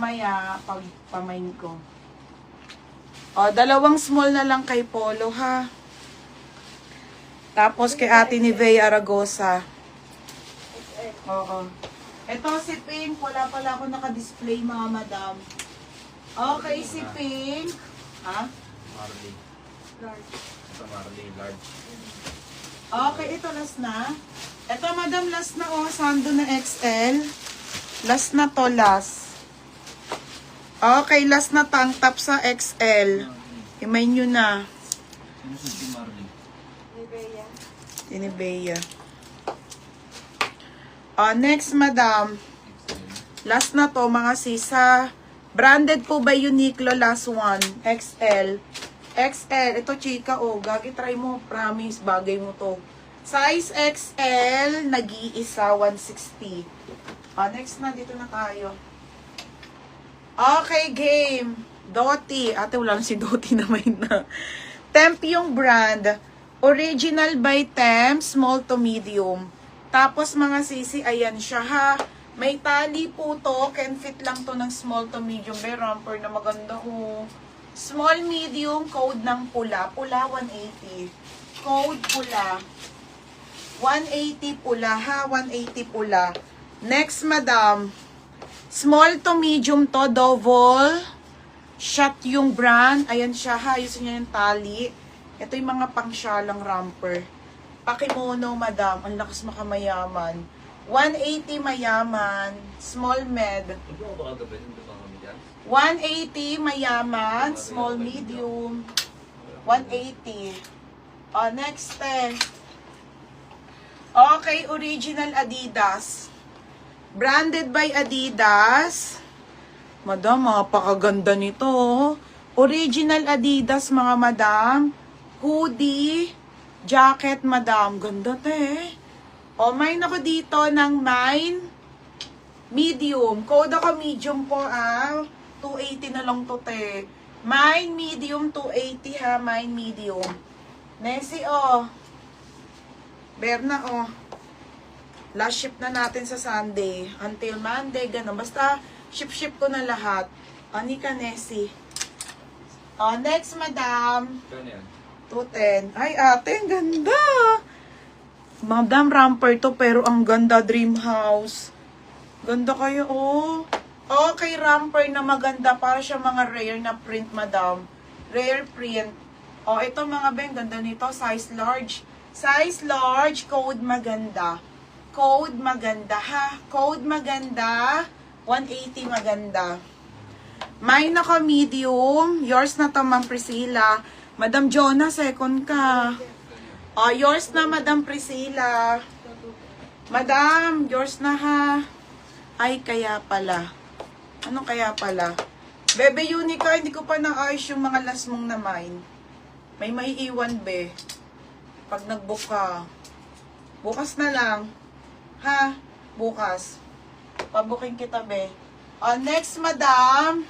mamaya pag pamain ko. O, dalawang small na lang kay Polo, ha? Tapos kay Ate Nivea Aragosa. Oo. Ito si Pink. Wala pala ako naka-display, mga madam. Okay, si Pink. Ha? Marley. Large. Sa Marley, large. Okay, ito last na. Ito, madam, last na, oh. Sando na XL. Last na to, last. Okay, last na tank top sa XL. Himay nyo na. Sino si Marley? Tinibea. Next, madam. Last na to, mga sisa. Branded po ba Uniqlo? Last one. XL. XL. Ito, chika, oh. Gagi, try mo. Promise, bagay mo to. Size XL, nag-iisa, 160. Next na, dito na tayo. Okay, game. Doti. Ate, wala na si Doti na may na. Temp yung brand. Original by Temp, small to medium. Tapos mga sisi, ayan siya ha. May tali po to. Can fit lang to ng small to medium. May romper na maganda ho. Small medium, code ng pula. Pula, 180. Code pula. 180 pula ha. 180 pula. Next, madam. Small to medium to. Double. Shot yung brand. Ayan siya ha. Ayusin niya yung tali. Ito yung mga pangsyalang romper. Pakimono, madam. Ang lakas makamayaman. 180 mayaman. Small med. 180 mayaman. Small medium. 180. Next eh. Okay, original Adidas. Branded by Adidas. Madam, mapakaganda nito. Original Adidas, mga madam. Hoodie, jacket, madam. Ganda te. Mine ako dito ng mine medium. Code ako medium po, 280 na lang to te. Mine medium, 280 ha. Mine medium. Nessie, Berna, last ship na natin sa Sunday. Until Monday, gano'n. Basta, ship ko na lahat. Nika, Nessie. Next, madam. Kano yan? 210. Ay, ate, ang ganda. Madam, romper to, pero ang ganda, dream house. Ganda kayo, Okay, romper na maganda. Para siya mga rare na print, madam. Rare print. Ito mga beng, ganda nito. Size large. Size large, code maganda. Code maganda, ha? Code maganda. 180 maganda. Mine ako medium. Yours na to, Ma'am Priscilla. Madam Jonah, second ka. Yours na, Madam Priscilla. Madam, yours na ha. Ay, kaya pala. Ano kaya pala? Bebe Unica, hindi ko pa na-ayos yung mga last mong na mine. May maiiwan, be. Pag nag-book ka. Bukas na lang. Ha? Bukas. Pabuking kita, be. Next, madam.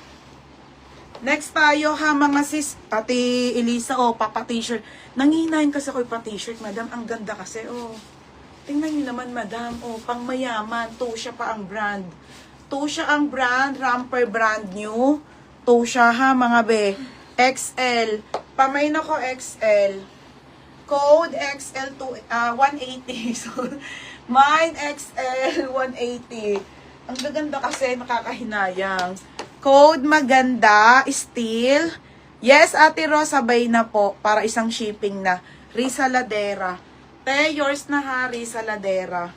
Next tayo ha, mga sis. Pati Elisa, papa t-shirt. Nangihinayin kasi ako yung pa-t-shirt, madam. Ang ganda kasi, Tingnan niyo naman, madam. Pang mayaman. Tosha pa ang brand. Tosha ang brand. Romper brand new. Tosha ha, mga be. XL. Pamain ako XL. Code XL to 180. So, mine XL 180. Ang gaganda kasi, nakakahinayang. Code maganda, steel. Yes, Ate Ro, sabay na po para isang shipping na. Risa Ladera. Te, yours na ha, Risa Ladera.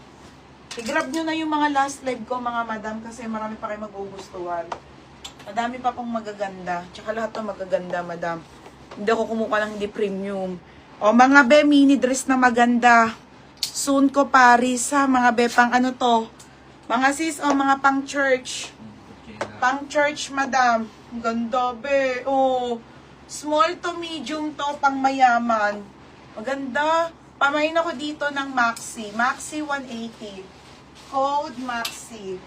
I-grab nyo na yung mga last leg ko, mga madam, kasi marami pa kayo magugustuhan. Madami pa pong magaganda. Tsaka lahat to magaganda, madam. Hindi ako kumuha lang hindi premium. Mga be, mini dress na maganda. Soon ko Paris ha, mga be, pang ano to. Mga sis, mga pang church. Pang church, madam. Ganda, be. Small to medium to, pang mayaman. Maganda. Pamain ako dito ng Maxi. Maxi 180. Code Maxi.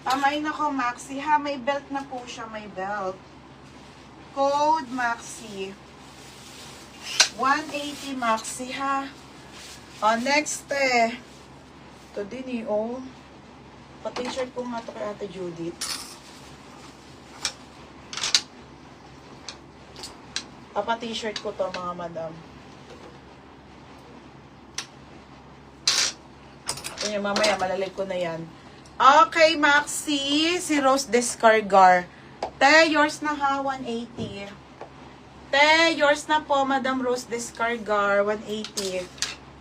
Pamain ako Maxi. Ha, may belt na po siya. May belt. Code Maxi. 180 Maxi, ha. Next, Ito din, Pa-t-shirt ko nga to kay Ate Judith. Papa t-shirt ko to, mga madam. Ayan, mamaya, malalagay ko na yan. Okay, Maxi. Si Rose Descargar. Te, yours na ha, 180. Te, yours na po, Madam Rose Descargar, 180.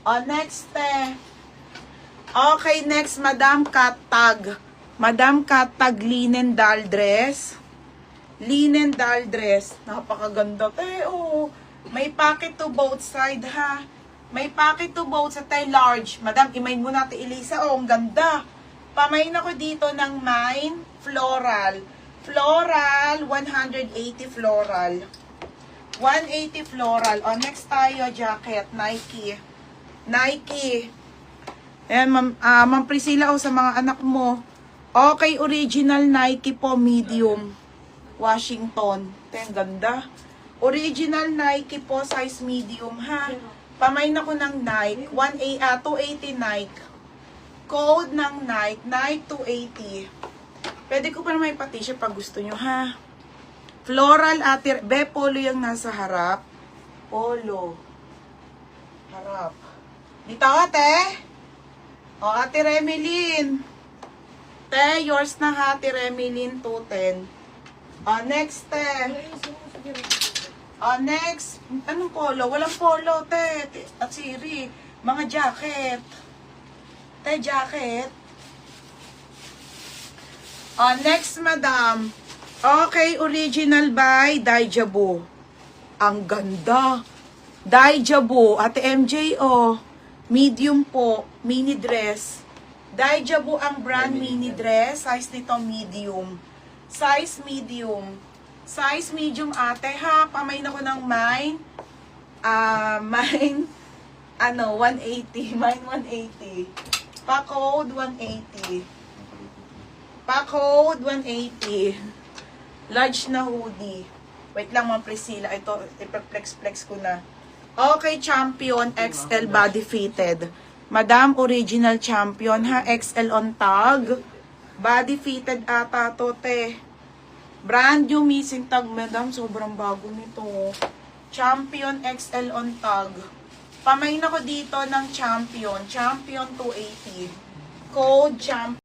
O, next, te. Okay, next, Madam Katag. Madam Katag, linen doll dress. Linen doll dress. Napakaganda, te, oh. May pocket to both side, ha. May pocket to both sa tayo large. Madam, imain mo natin, Elisa. Oh, ang ganda. Pamain ako dito ng mine floral. Floral, 180 floral. 180 floral. O, next tayo, jacket. Nike. Nike. Ayan, Ma'am Priscilla, o sa mga anak mo. Okay, original Nike po, medium. Washington. Ito yung ganda. Original Nike po, size medium, ha. Pamain ako ng Nike. 280 Nike. Code ng Nike. Nike 280. Pwede ko pa naman ipa-t-shirt pag gusto nyo, ha. Floral, ate. Be, polo yung nasa harap. Polo. Harap. Dito, ate. O, ate Remelin. Te, yours na ha, ate Remelin, 210. O, next, te. O, next. Anong polo? Walang polo, te. At Siri. Mga jacket. Te, jacket. O, next, madam. Okay, original by Daijabu. Ang ganda. Daijabu. Ate MJ, oh. Medium po. Mini dress. Daijabu ang brand mini dress. Size nito medium. Size medium. Size medium, ate, ha. Pamain ako ng mine. Mine, 180. Mine, 180. Pa-code, 180. Pa-code, 180. Large na hoodie. Wait lang, Ma'am Priscilla. Ito, ipa-flex-flex ko na. Okay, Champion XL body fitted. Madam, original Champion, ha? XL on tag. Body fitted ata to, te. Brand new missing tag, madam. Sobrang bago nito. Champion XL on tag. Pamain ako dito ng Champion. Champion 280. Code Champion.